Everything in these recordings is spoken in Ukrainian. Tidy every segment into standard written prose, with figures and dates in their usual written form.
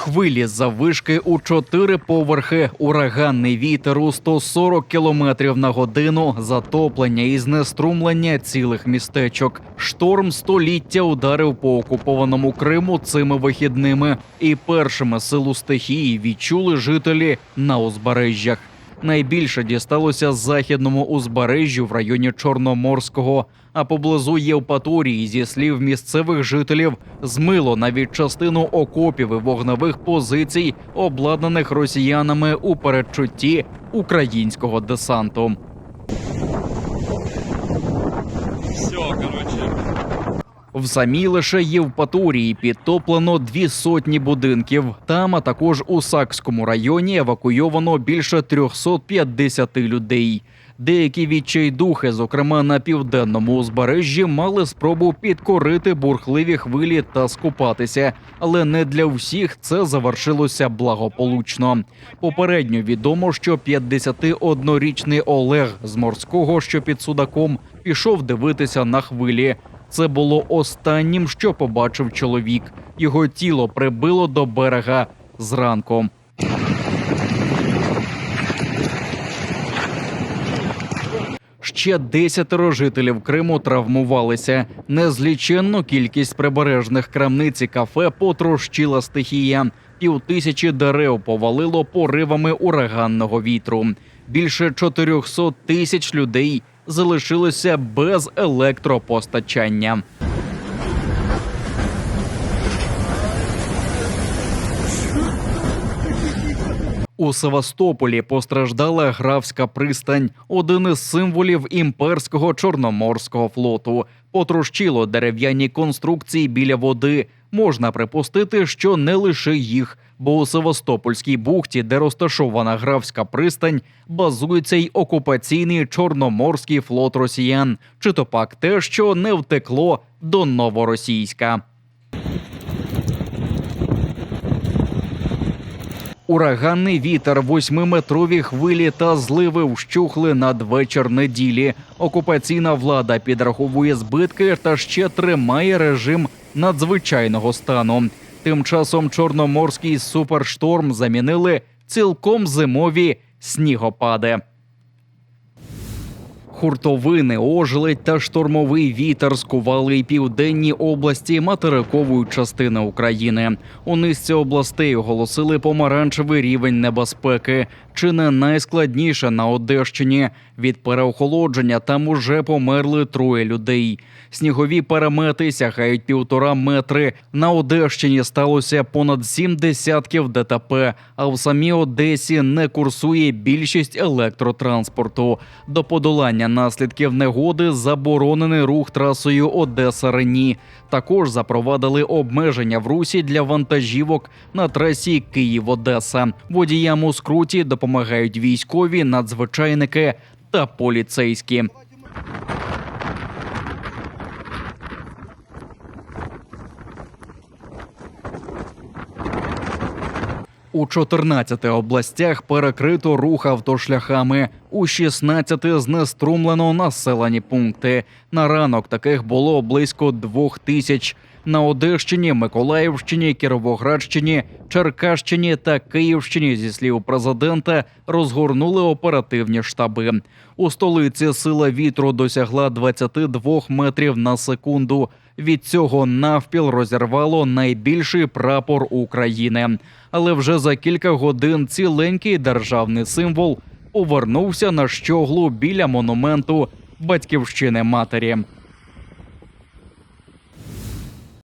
Хвилі заввишки у 4 поверхи, ураганний вітер у 140 кілометрів на годину, затоплення і знеструмлення цілих містечок. Шторм століття ударив по окупованому Криму цими вихідними. І першими силу стихії відчули жителі на узбережжях. Найбільше дісталося західному узбережжю в районі Чорноморського, а поблизу Євпаторії, зі слів місцевих жителів, змило навіть частину окопів і вогневих позицій, обладнаних росіянами у передчутті українського десанту. В самій лише Євпаторії підтоплено 200 будинків. Там, а також у Сакському районі, евакуйовано більше 350 людей. Деякі відчайдухи, зокрема на південному узбережжі, мали спробу підкорити бурхливі хвилі та скупатися. Але не для всіх це завершилося благополучно. Попередньо відомо, що 51-річний Олег з Морського, що під Судаком, пішов дивитися на хвилі. Це було останнім, що побачив чоловік. Його тіло прибило до берега зранку. Ще 10 жителів Криму травмувалися. Незліченну кількість прибережних крамниць і кафе потрощила стихія. 5000 дерев повалило поривами ураганного вітру. Більше 400 тисяч людей залишилися без електропостачання. У Севастополі постраждала Графська пристань, один із символів імперського Чорноморського флоту. Потрощило дерев'яні конструкції біля води. Можна припустити, що не лише їх, бо у Севастопольській бухті, де розташована Графська пристань, базується й окупаційний Чорноморський флот росіян, чи то пак те, що не втекло до Новоросійська. Ураганний вітер, 8-метрові хвилі та зливи вщухли надвечір неділі. Окупаційна влада підраховує збитки та ще тримає режим надзвичайного стану. Тим часом Чорноморський супершторм замінили цілком зимові снігопади. Хуртовини, ожеледь та штормовий вітер скували й південні області материкової частини України. У низці областей оголосили помаранчевий рівень небезпеки. Чи не найскладніше на Одещині. Від переохолодження там уже померли 3 людей. Снігові перемети сягають 1,5 метри. На Одещині сталося понад 7 десятків ДТП, а в самій Одесі не курсує більшість електротранспорту. До подолання наслідків негоди заборонений рух трасою Одеса-Рені. Також запровадили обмеження в русі для вантажівок на трасі Київ-Одеса. Водіям у скруті допомагають військові, надзвичайники та поліцейські. У 14 областях перекрито рух автошляхами. У 16 знеструмлено населені пункти. На ранок таких було близько 2000. На Одещині, Миколаївщині, Кіровоградщині, Черкащині та Київщині, зі слів президента, розгорнули оперативні штаби. У столиці сила вітру досягла 22 метрів на секунду. Від цього навпіл розірвало найбільший прапор України. Але вже за кілька годин ціленький державний символ повернувся на щоглу біля монументу Батьківщини матері.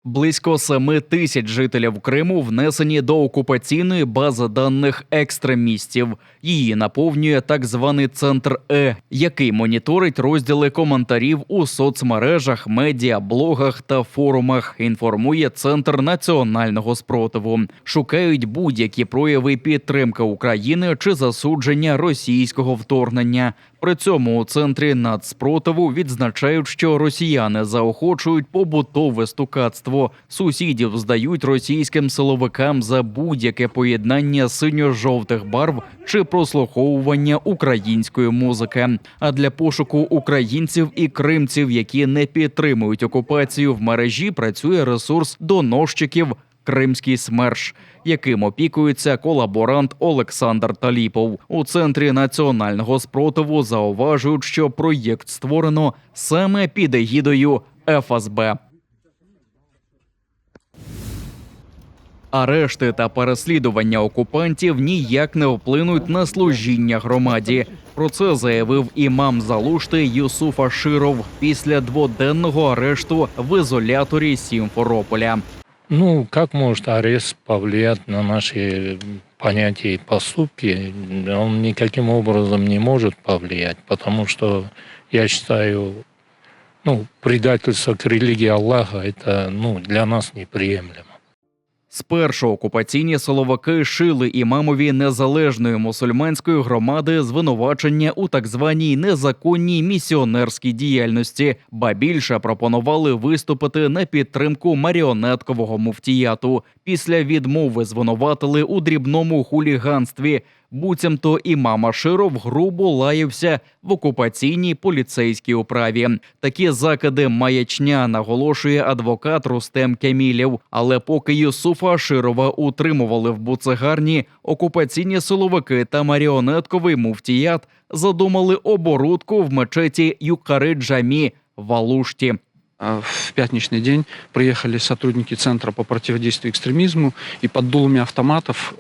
Близько 7 тисяч жителів Криму внесені до окупаційної бази даних екстремістів. Її наповнює так званий Центр Е, який моніторить розділи коментарів у соцмережах, медіа, блогах та форумах, інформує Центр національного спротиву. Шукають будь-які прояви підтримки України чи засудження російського вторгнення. При цьому у Центрі нацспротиву відзначають, що росіяни заохочують побутове стукацтво. Сусідів здають російським силовикам за будь-яке поєднання синьо-жовтих барв чи прослуховування української музики. А для пошуку українців і кримців, які не підтримують окупацію, в мережі працює ресурс доносчиків «Кримський СМЕРШ», яким опікується колаборант Олександр Таліпов. У Центрі національного спротиву зауважують, що проєкт створено саме під егідою ФСБ. Арешти та переслідування окупантів ніяк не вплинуть на служіння громаді. Про це заявив імам Залушти Юсуф Аширов після дводенного арешту в ізоляторі Сімферополя. Как может арест повлиять на наши понятия и поступки? Он никаким образом не может повлиять, потому что я считаю, предательство к религии Аллаха – это для нас неприемлемо. Спершу окупаційні силовики шили імамові незалежної мусульманської громади звинувачення у так званій незаконній місіонерській діяльності, ба більше пропонували виступити на підтримку маріонеткового муфтіяту. Після відмови звинуватили у дрібному хуліганстві. Буцімто імам Аширов грубо лаявся в окупаційній поліцейській управі. Такі закиди маячня, наголошує адвокат Рустем Кемілєв. Але поки Юсуфа Аширова утримували в буцегарні, окупаційні силовики та маріонетковий муфтіят задумали оборудку в мечеті Юкари-Джамі в Алушті. В пятничный день приехали сотрудники Центра по противодействию экстремизму и под дулами автоматов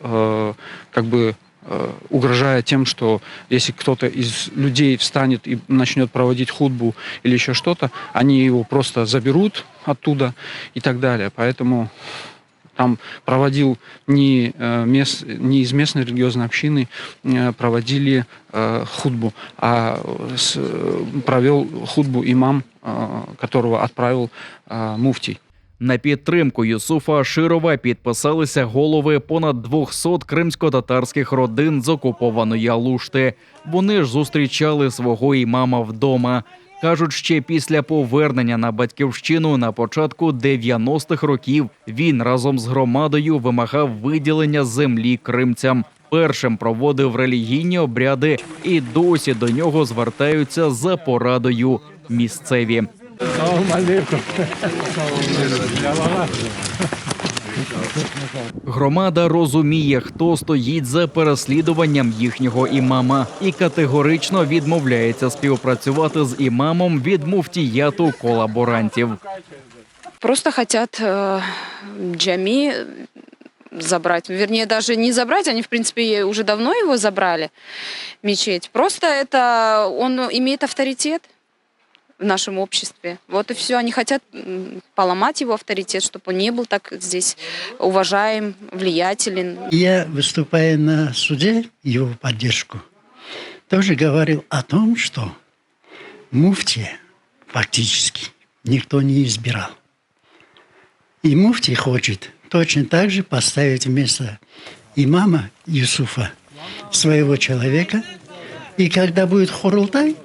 угрожая тем, что если кто-то из людей встанет и начнет проводить хутбу или еще что-то, они его просто заберут оттуда и так далее. Поэтому там проводил не из местной религиозной общины проводили хутбу, а провел хутбу имам, которого отправил муфтий. На підтримку Юсуфа Аширова підписалися голови понад 200 кримсько-татарських родин з окупованої Алушти. Вони ж зустрічали свого імама вдома. Кажуть, ще після повернення на батьківщину на початку 90-х років він разом з громадою вимагав виділення землі кримцям. Першим проводив релігійні обряди і досі до нього звертаються за порадою місцеві. Громада розуміє, хто стоїть за переслідуванням їхнього імама і категорично відмовляється співпрацювати з імамом від муфтіяту колаборантів. Просто хотят джами забрать. Вернее, даже не забрать, они, в принципе, уже давно его забрали, мечеть. Просто он имеет авторитет в нашем обществе. Вот и все. Они хотят поломать его авторитет, чтобы он не был так здесь уважаем, влиятелен. Я, выступая на суде, его поддержку, тоже говорил о том, что муфтия фактически никто не избирал. И муфтий хочет точно так же поставить вместо имама Юсуфа своего человека. И когда будет Хурултай,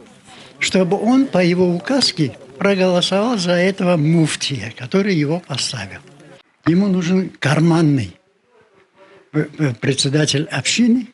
чтобы он по его указке проголосовал за этого муфтия, который его поставил. Ему нужен карманный председатель общины.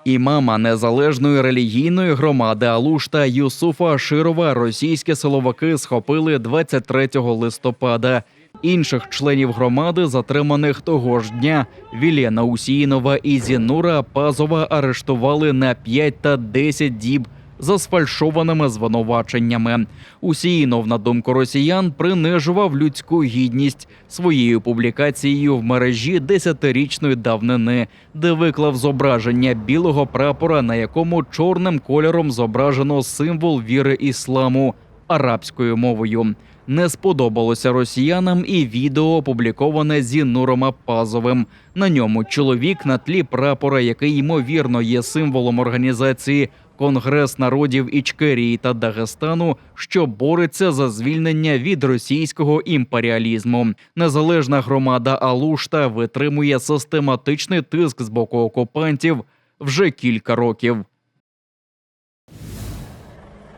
Імама незалежної релігійної громади Алушта Юсуфа Аширова російські силовики схопили 23 листопада. Інших членів громади, затриманих того ж дня, Вілена Усіїнова і Зінура Пазова арештували на 5 та 10 діб за сфальшованими звинуваченнями. Усіїнов, на думку росіян, принижував людську гідність своєю публікацією в мережі 10-річної давнини, де виклав зображення білого прапора, на якому чорним кольором зображено символ віри ісламу арабською мовою. Не сподобалося росіянам і відео, опубліковане Зінуром Апазовим. На ньому чоловік на тлі прапора, який, ймовірно, є символом організації Конгрес народів Ічкерії та Дагестану, що бореться за звільнення від російського імперіалізму. Незалежна громада Алушта витримує систематичний тиск з боку окупантів вже кілька років.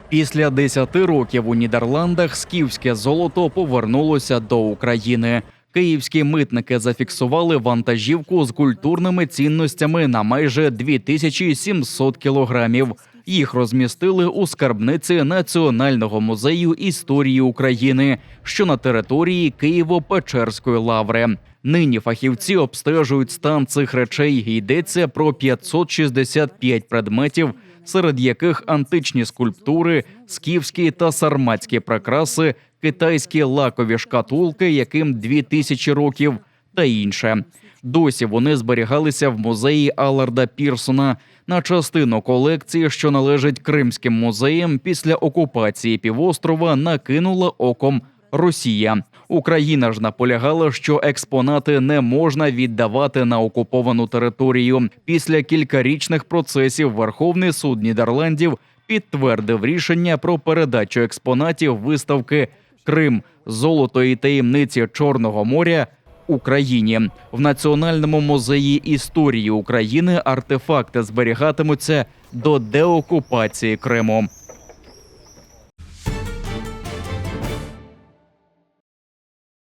Після 10 років у Нідерландах скіфське золото повернулося до України. Київські митники зафіксували вантажівку з культурними цінностями на майже 2700 кілограмів. Їх розмістили у скарбниці Національного музею історії України, що на території Києво-Печерської лаври. Нині фахівці обстежують стан цих речей. Йдеться про 565 предметів, серед яких античні скульптури, скіфські та сарматські прикраси, китайські лакові шкатулки, яким 2000 років, та інше. Досі вони зберігалися в музеї Алларда Пірсона. На частину колекції, що належить Кримським музеям, після окупації півострова накинула оком Росія. Україна ж наполягала, що експонати не можна віддавати на окуповану територію. Після кількарічних процесів Верховний суд Нідерландів підтвердив рішення про передачу експонатів виставки «Крим. Золото і таємниці Чорного моря» Україні. В Національному музеї історії України артефакти зберігатимуться до деокупації Криму.